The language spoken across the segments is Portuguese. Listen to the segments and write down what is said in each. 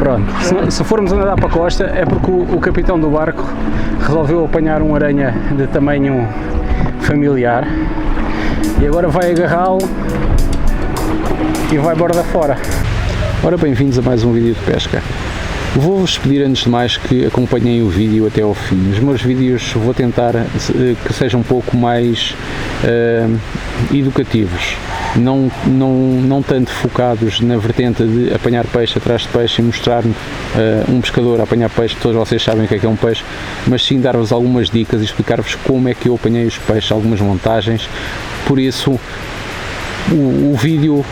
Pronto, se formos a nadar para a costa é porque o capitão do barco resolveu apanhar um aranha de tamanho familiar e agora vai agarrá-lo e vai borda fora. Ora, bem-vindos a mais um vídeo de pesca. Vou-vos pedir antes de mais que acompanhem o vídeo até ao fim. Os meus vídeos vou tentar que sejam um pouco mais educativos, não tanto focados na vertente de apanhar peixe atrás de peixe e mostrar um pescador a apanhar peixe, todos vocês sabem o que é um peixe, mas sim dar-vos algumas dicas e explicar-vos como é que eu apanhei os peixes, algumas montagens. Por isso o vídeo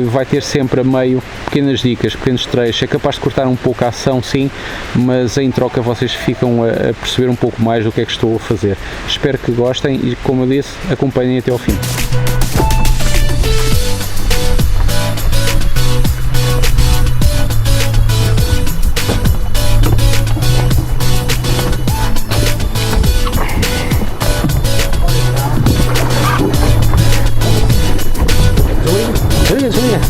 vai ter sempre a meio pequenas dicas, pequenos trechos. É capaz de cortar um pouco a ação, sim, mas em troca vocês ficam a perceber um pouco mais do que é que estou a fazer. Espero que gostem e, como eu disse, acompanhem até ao fim. Desliga.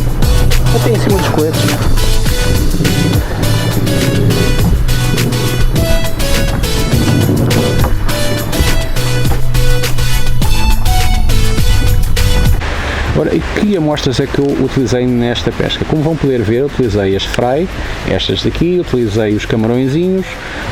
Até em cima dos coletes. Ora, e que amostras é que eu utilizei nesta pesca? Como vão poder ver, eu utilizei as fry, estas daqui, utilizei os camarõezinhos,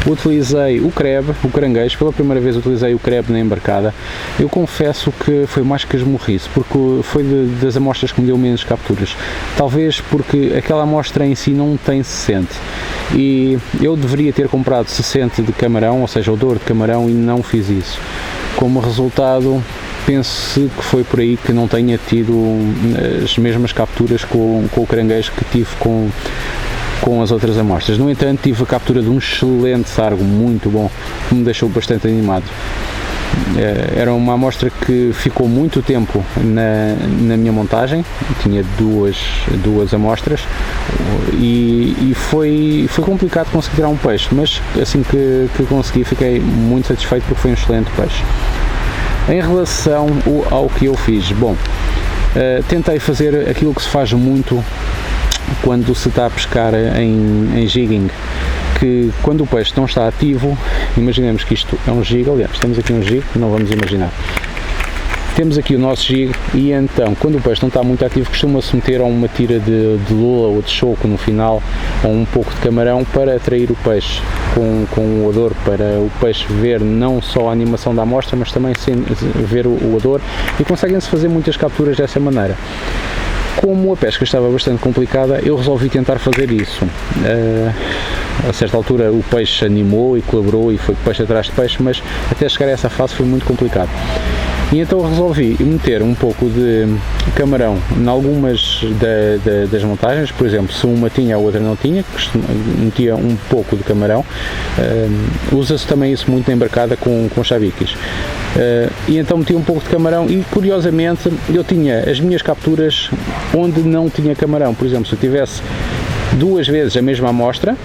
utilizei o crebe, o caranguejo. Pela primeira vez utilizei o crebe na embarcada. Eu confesso que foi mais que esmorrice, porque foi das amostras que me deu menos capturas. Talvez porque aquela amostra em si não tem 60 e eu deveria ter comprado 60 de camarão, ou seja, o Douro de camarão, e não fiz isso. Como resultado, penso que foi por aí que não tenha tido as mesmas capturas com o caranguejo que tive com as outras amostras. No entanto, tive a captura de um excelente sargo, muito bom, que me deixou bastante animado. Era uma amostra que ficou muito tempo na minha montagem, tinha duas amostras e foi complicado conseguir tirar um peixe, mas assim que consegui fiquei muito satisfeito porque foi um excelente peixe. Em relação ao que eu fiz, bom, tentei fazer aquilo que se faz muito quando se está a pescar em jigging, que quando o peixe não está ativo, imaginemos que isto é um jig, aliás, temos aqui um jig, não vamos imaginar. Temos aqui o nosso jig e então, quando o peixe não está muito ativo, costuma-se meter a uma tira de lula ou de choco no final, ou um pouco de camarão, para atrair o peixe com o odor, para o peixe ver não só a animação da amostra, mas também ver o odor, e conseguem-se fazer muitas capturas dessa maneira. Como a pesca estava bastante complicada, eu resolvi tentar fazer isso. A certa altura o peixe animou e colaborou e foi peixe atrás de peixe, mas até chegar a essa fase foi muito complicado. E então resolvi meter um pouco de camarão em algumas das montagens. Por exemplo, se uma tinha, a outra não tinha, metia um pouco de camarão. Usa-se também isso muito na embarcada com chaviquis. E então meti um pouco de camarão e, curiosamente, eu tinha as minhas capturas onde não tinha camarão. Por exemplo, se eu tivesse duas vezes a mesma amostra,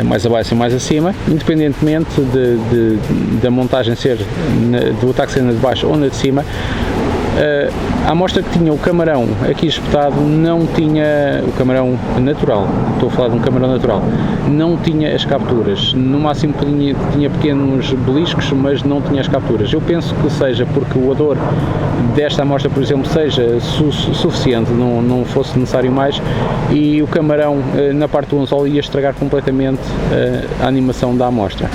mais abaixo e mais acima, independentemente da montagem ser do ataque ser na de baixo ou na de cima, a amostra que tinha o camarão aqui espetado não tinha, o camarão natural, estou a falar de um camarão natural, não tinha as capturas. No máximo tinha pequenos beliscos, mas não tinha as capturas. Eu penso que seja porque o odor desta amostra, por exemplo, seja suficiente, não fosse necessário mais, e o camarão na parte do anzol ia estragar completamente a animação da amostra.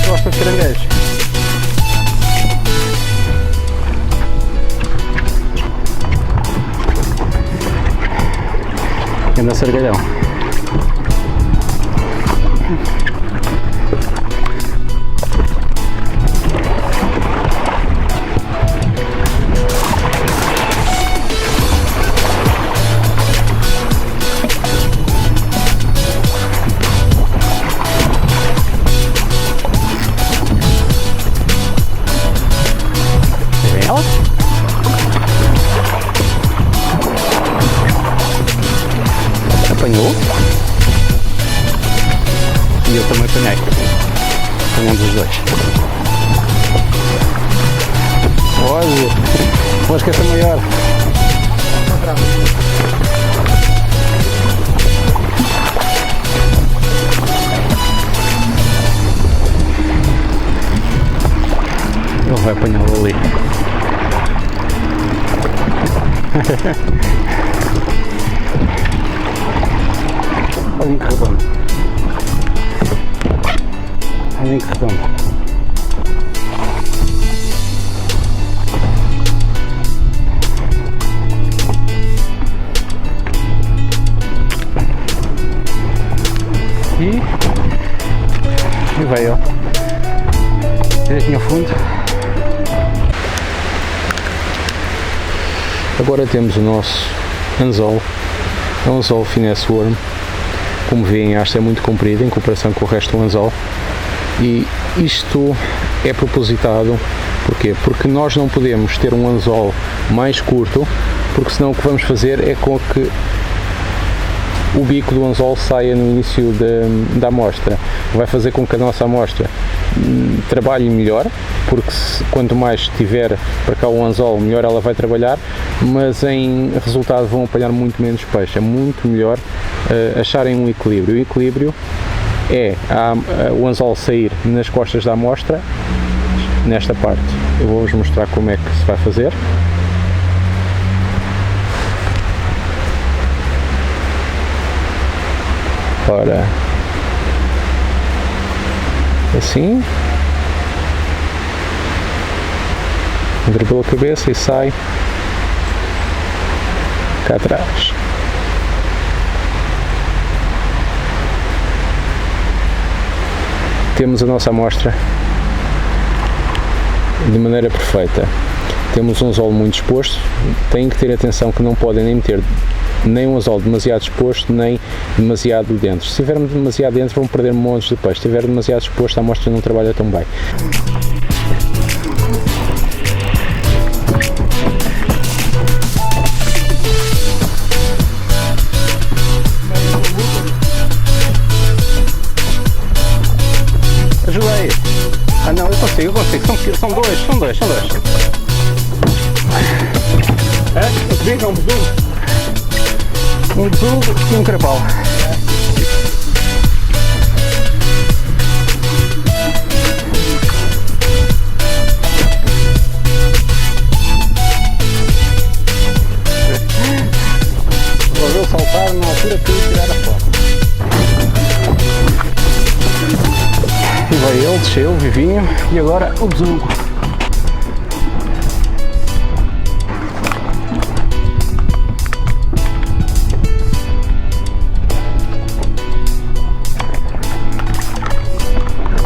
gosta de caranguejo. Anda sargalhão. Apanhou e eu também apanhei. Apanhamos os dois. Olha, vamos que essa é maior. Ele vai apanhá-lo ali. Olhem que redondo. Olhem que redondo. E vai, ó. Direitinho ao fundo. Agora temos o nosso anzol. É um anzol finesse worm. Como veem, a haste é muito comprida em comparação com o resto do anzol, e isto é propositado. Porquê? Porque nós não podemos ter um anzol mais curto, porque senão o que vamos fazer é com que o bico do anzol saia no início da amostra. Vai fazer com que a nossa amostra trabalhe melhor, porque quanto mais tiver para cá o anzol, melhor ela vai trabalhar, mas em resultado vão apanhar muito menos peixe. É muito melhor acharem um equilíbrio. O equilíbrio é o anzol sair nas costas da amostra, nesta parte. Eu vou-vos mostrar como é que se vai fazer. Ora, assim, entra pela cabeça e sai cá atrás. Temos a nossa amostra de maneira perfeita. Temos um anzol muito exposto. Têm que ter atenção que não podem nem meter nem um anzol demasiado exposto, nem demasiado dentro. Se tivermos demasiado dentro, vão perder montes de peixe. Se estiver demasiado exposto, a amostra não trabalha tão bem. Ajudei! Ah não, eu consigo. São dois. É? Eu pedi, não, um besouro e um carapau. Resolveu saltar na altura que eu ia tirar a foto. E vai ele, desceu, vivinho, e agora o besouro.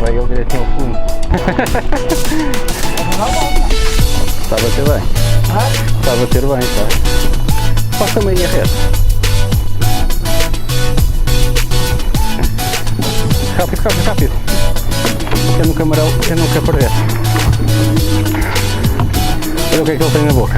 Ele direitinho ao fundo. Está a bater bem. Está a bater bem, tá. Faz também a rede. Rápido. Eu no camarão, eu não quero perder. Olha o que é que ele tem na boca.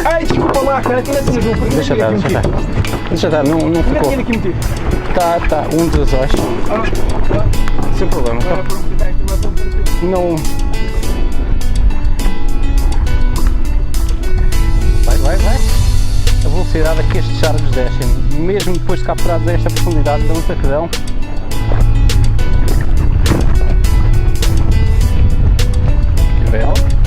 Ai, desculpa lá, cara, tira aqui no grupo. Deixa estar, não ficou. Tá, um dos olhos. Sem problema, tá? Não. Vai. Eu vou velocidade a que estes chargos descem, mesmo depois de capturados a esta profundidade, da luta que dão. Belo.